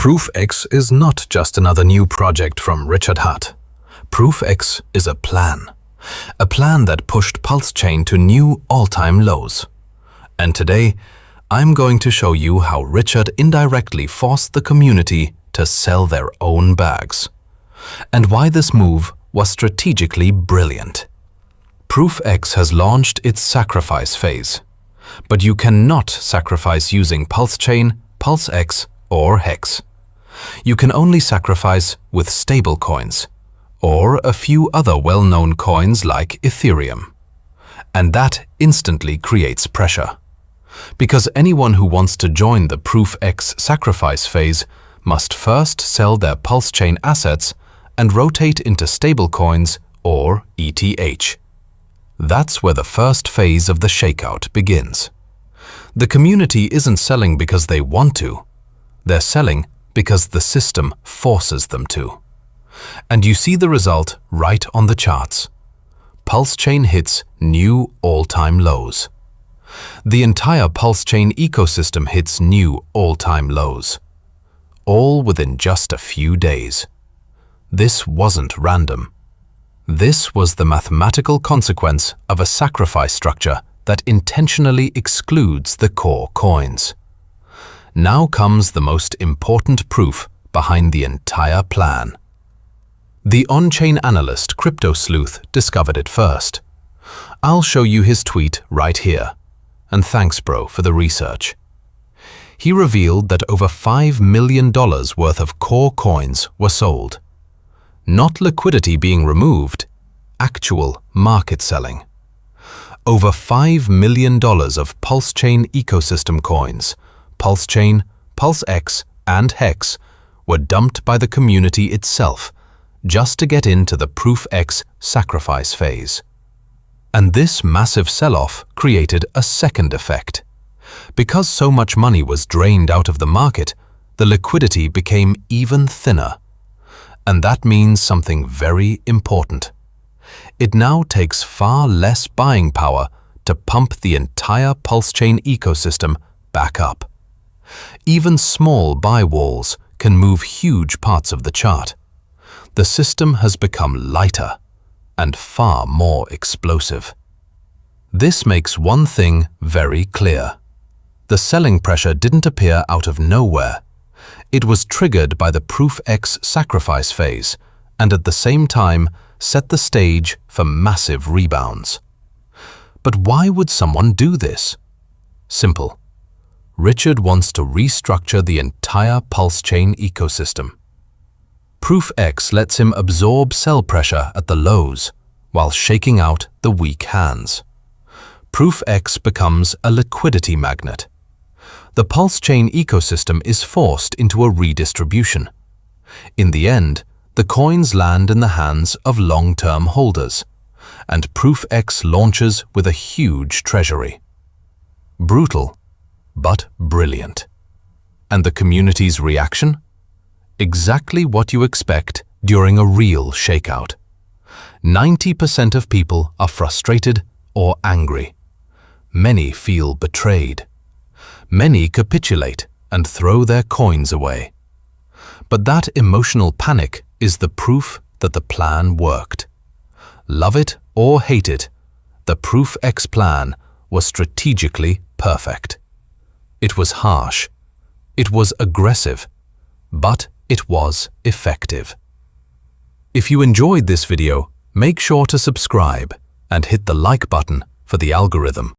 ProveX is not just another new project from Richard Hutt. ProveX is a plan that pushed Pulsechain to new all-time lows. And today, I'm going to show you how Richard indirectly forced the community to sell their own bags, and why this move was strategically brilliant. ProveX has launched its sacrifice phase, but you cannot sacrifice using Pulsechain, PLSX, or Hex. You can only sacrifice with stablecoins, or a few other well-known coins like Ethereum. And that instantly creates pressure, because anyone who wants to join the ProveX sacrifice phase must first sell their Pulsechain assets and rotate into stablecoins or ETH. That's where the first phase of the shakeout begins. The community isn't selling because they want to. They're selling because the system forces them to. And you see the result right on the charts. Pulsechain hits new all-time lows. The entire Pulsechain ecosystem hits new all-time lows, all within just a few days. This wasn't random. This was the mathematical consequence of a sacrifice structure that intentionally excludes the core coins. Now comes the most important proof behind the entire plan. The on-chain analyst Crypto Sleuth discovered it first. I'll show you his tweet right here. And thanks, bro, for the research. He revealed that over $5 million worth of core coins were sold. Not liquidity being removed, actual market selling. Over $5 million of Pulsechain ecosystem coins, Pulsechain, PLSX, and Hex, were dumped by the community itself just to get into the ProveX sacrifice phase. And this massive sell-off created a second effect. Because so much money was drained out of the market, the liquidity became even thinner. And that means something very important. It now takes far less buying power to pump the entire Pulsechain ecosystem back up. Even small buy walls can move huge parts of the chart. The system has become lighter and far more explosive. This makes one thing very clear. The selling pressure didn't appear out of nowhere. It was triggered by the ProveX sacrifice phase and at the same time set the stage for massive rebounds. But why would someone do this? Simple. Richard wants to restructure the entire Pulsechain ecosystem. ProveX lets him absorb sell pressure at the lows while shaking out the weak hands. ProveX becomes a liquidity magnet. The Pulsechain ecosystem is forced into a redistribution. In the end, the coins land in the hands of long-term holders, and ProveX launches with a huge treasury. Brutal, but brilliant. And the community's reaction? Exactly what you expect during a real shakeout. 90% of people are frustrated or angry. Many feel betrayed. Many capitulate and throw their coins away. But that emotional panic is the proof that the plan worked. Love it or hate it, the ProveX plan was strategically perfect. It was harsh. It was aggressive. But it was effective. If you enjoyed this video, make sure to subscribe and hit the like button for the algorithm.